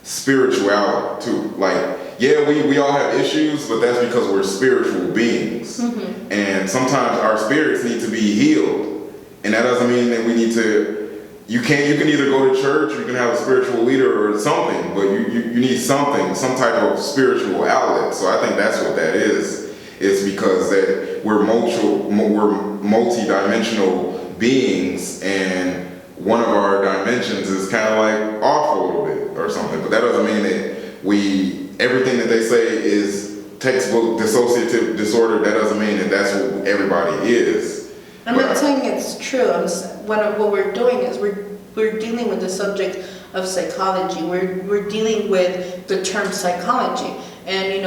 spirituality too. Like we all have issues, but that's because we're spiritual beings, and sometimes our spirits need to be healed, and that doesn't mean that we need to. You can either go to church, you can have a spiritual leader or something, but you need something, some type of spiritual outlet. So I think that's what that is. It's because that we're multi-dimensional beings, and one of our dimensions is kind of like off a little bit or something. But that doesn't mean that everything that they say is textbook dissociative disorder. That doesn't mean that that's what everybody is. I'm not saying it's true. What we're doing is we're dealing with the subject of psychology. We're dealing with the term psychology, and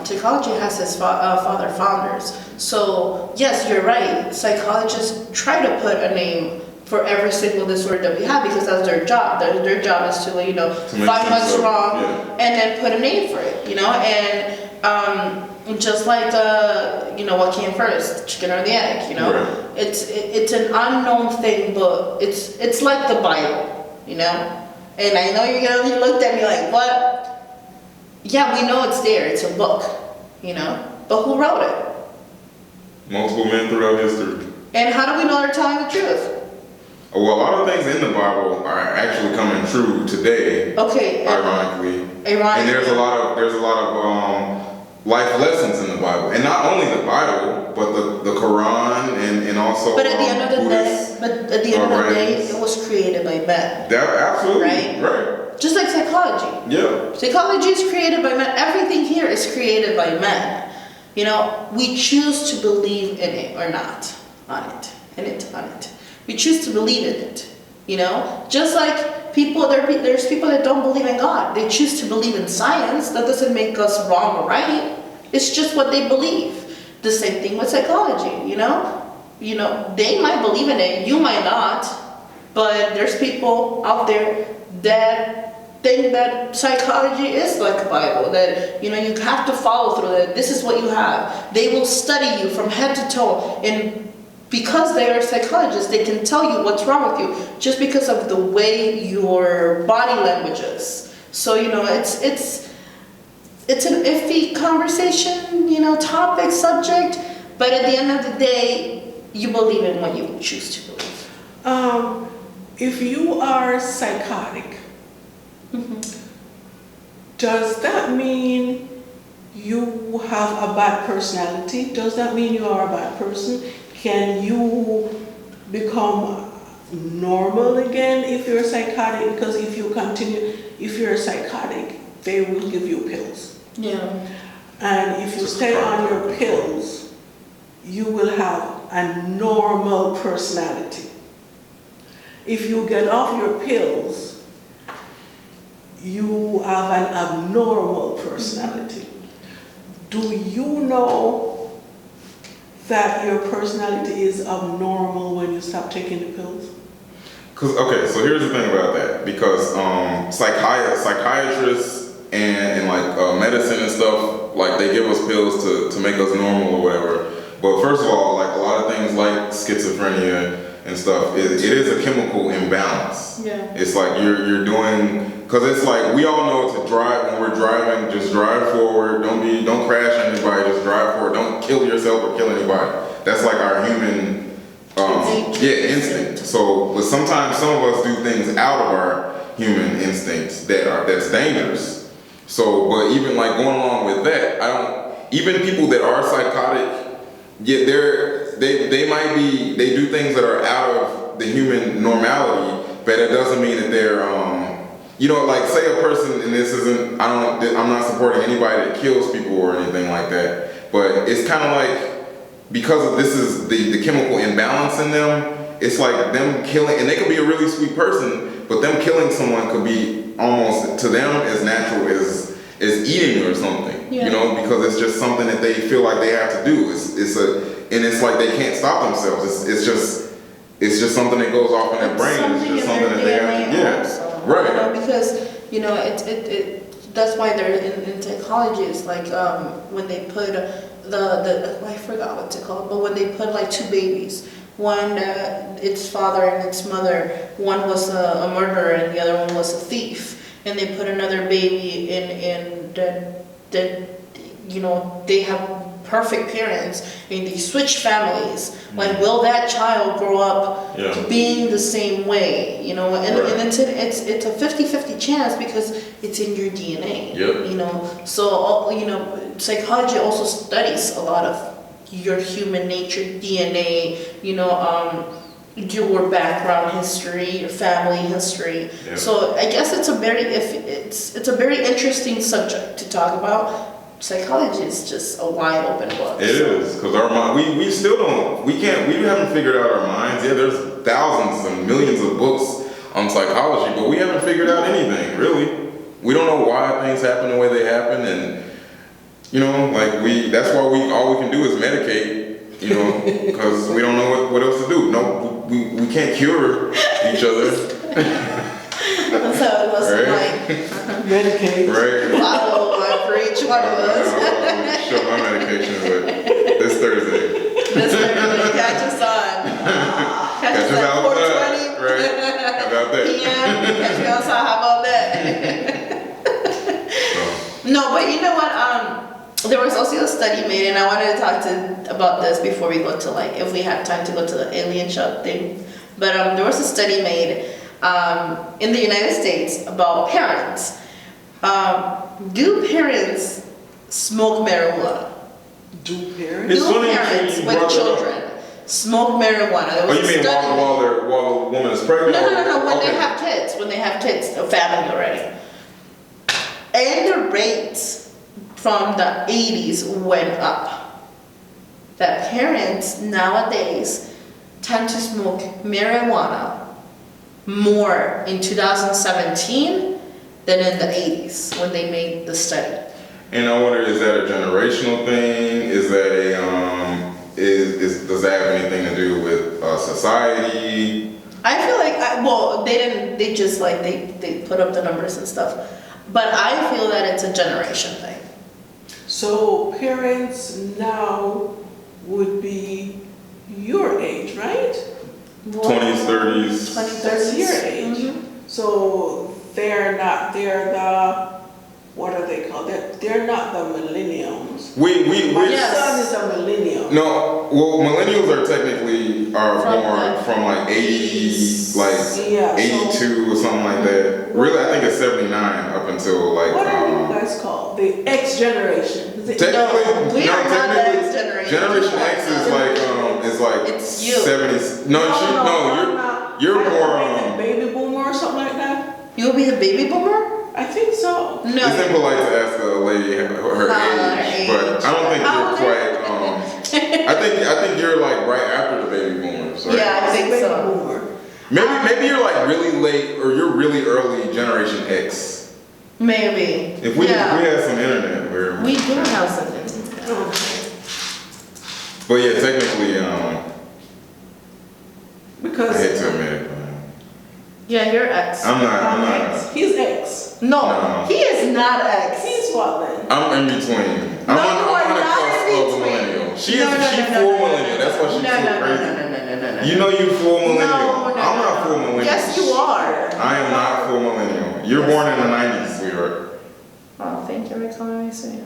psychology has its father founders. So yes, you're right. Psychologists try to put a name for every single disorder that we have because that's their job. Their job is to find what's wrong and then put a name for it. And just like what came first, chicken or the egg. Right. It's an unknown thing, but it's like the Bible, And I know you looked at me like, what? Yeah, we know it's there. It's a book, But who wrote it? Multiple men throughout history. And how do we know they're telling the truth? Well, a lot of things in the Bible are actually coming true today. Okay. Ironically. And there's a lot of life lessons in the Bible, and not only the Bible, but the Quran and also. But at the end of the day, it was created by men. Absolutely right. Just like psychology. Yeah. Psychology is created by men. Everything here is created by men. We choose to believe in it or not on it. We choose to believe in it. Just like there's people that don't believe in God. They choose to believe in science. That doesn't make us wrong or right. It's just what they believe. The same thing with psychology, They might believe in it, you might not. But there's people out there that think that psychology is like a Bible, that you have to follow through that. This is what you have. They will study you from head to toe, and because they are psychologists, they can tell you what's wrong with you just because of the way your body language is. So it's an iffy conversation, topic, subject, but at the end of the day, you believe in what you choose to believe. If you are psychotic, does that mean you have a bad personality? Does that mean you are a bad person? Can you become normal again if you're psychotic? Because if you're psychotic, they will give you pills. Yeah. And if you stay on your pills, you will have a normal personality. If you get off your pills, you have an abnormal personality. Do you know that your personality is abnormal when you stop taking the pills? So here's the thing about that. Because psychiatrists and medicine and stuff, like they give us pills to make us normal or whatever. But first of all, like a lot of things like schizophrenia and stuff, it is a chemical imbalance. Yeah. It's like you're doing, because it's like we all know to drive, when we're driving, just drive forward, don't crash anybody, just drive forward, don't kill yourself or kill anybody. That's like our human instinct. So, but sometimes some of us do things out of our human instincts that's dangerous. So, but even like going along with that, even people that are psychotic, they do things that are out of the human normality, but it doesn't mean that they're, like say a person, and this isn't, I'm not supporting anybody that kills people or anything like that, but it's kind of like, because of this is the chemical imbalance in them, it's like them killing, and they could be a really sweet person, but them killing someone could be almost to them as natural as eating or something, because it's just something that they feel like they have to do. And it's like they can't stop themselves. It's just something that goes off in their brain. It's just something that they have to, right. Because that's why they're in psychology. It's like when they put I forgot what's it called, but when they put like two babies, one its father and its mother, one was a murderer and the other one was a thief, and they put another baby in that they have perfect parents and they switch families. Like, will that child grow up being the same way? And it's a 50-50 chance because it's in your DNA. So psychology also studies a lot of your human nature, DNA, your background history, your family history. So I guess it's a very interesting subject to talk about. Psychology is just a wide open book. It is, because our mind, we haven't figured out our minds. Yeah, there's thousands and millions of books on psychology, but we haven't figured out anything, really. We don't know why things happen the way they happen, and that's why all we can do is medicate, because we don't know what else to do. No, we can't cure each other. That's how it was like. Medicate. Right. Bottle for each one of us. Show my medication this Thursday. This Thursday, catch us on. Catch us at 4:20. Right. How about that? PM. Catch me outside. How about that? No, but you know what? There was also a study made, and I wanted to talk about this before we go to if we have time to go to the alien shop thing. But there was a study made in the United States about parents. Do parents smoke marijuana? Do parents? Do parents with children smoke marijuana? There was you mean while the woman is pregnant? No. When they have kids, a family already. And the rates from the 80s went up. That parents nowadays tend to smoke marijuana more in 2017 than in the 80s when they made the study. And I wonder, is that a generational thing? Is that does that have anything to do with society? I feel like, they put up the numbers and stuff, but I feel that it's a generation thing. So parents now would be your age, right? 20s, 30s. 30s, your age. Mm-hmm. So they're the, what are they called? They're not the millennials. My son is a millennial. No, well, millennials are technically born from like 80s, 82 or something like that. Really, I think it's 79 up until what are you guys called? The X generation. Technically, we are not the X generation. Generation X is like it's you. 70s. You're more baby boomer or something like that. You'll be a baby boomer? I think so. No. It's impolite to ask a lady her age, but I don't think you're quite. I think you're like right after the baby boomers. Right? Yeah, I think baby so. boomer. Maybe you're like really late, or you're really early Generation X. Maybe. If we had some internet, we do have some internet. But yeah, technically, Because I hate to admit it, but Yeah, you're X. I'm not. X. He's X. No, he is not X. He's what then? I'm in between. I'm on the cusp of a millennial. She's full millennial. That's why she's so crazy. No. You know you full millennial. No, I'm not full millennial. Yes, you are. I am not full millennial. You're born in the 90s, sweetheart. Oh, thank you for calling me sweetheart.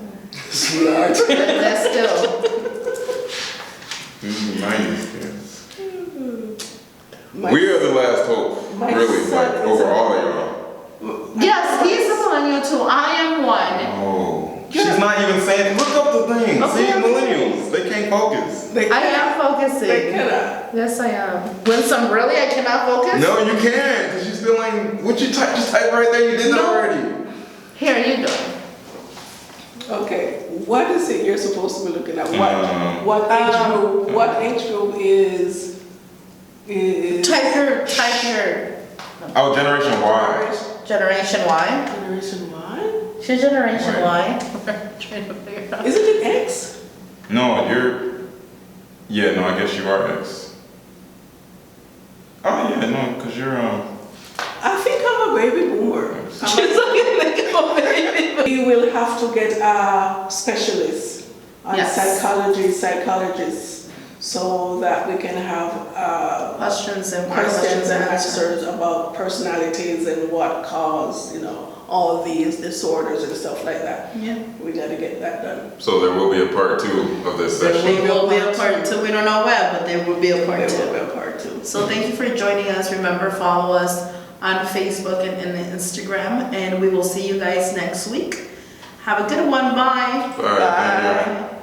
Sweetheart. That's still. 90s kids. My- We are the last hope, my really, son like, is over a- all of y'all. Yes, he's a millennial too. I am one. Oh. She's not even saying, look up the thing. Okay, See, okay. millennials, they can't focus. They I cannot. am focusing. They cannot. Yes, I am. When some really I cannot focus. No, you can't, because you still ain't, what you type, just type right there, you did that No. already. Here, you do it. Okay, what is it you're supposed to be looking at? Um, What age group? What age group is? Type your Oh, Generation Y. Generation Y. Generation Y? She's Generation Right. Y. Trying to figure out. Isn't it X? No, yeah, no, I guess you are X. Oh, yeah, no, because you're, I think I'm a baby boomer. She's looking like a baby. We will have to get a specialist, a Yes. psychologist, so that we can have Questions and questions and answers about personalities and what cause, all these disorders and stuff like that. Yeah. We gotta get that done. so there will be a part 2 of this There session. will be a part 2. We don't know when, but there will be a part There 2. will be a part 2. So thank you for joining us. Remember, follow us on Facebook and Instagram, and we will see you guys next week. Have a good one. Bye. All right, thank you. Bye.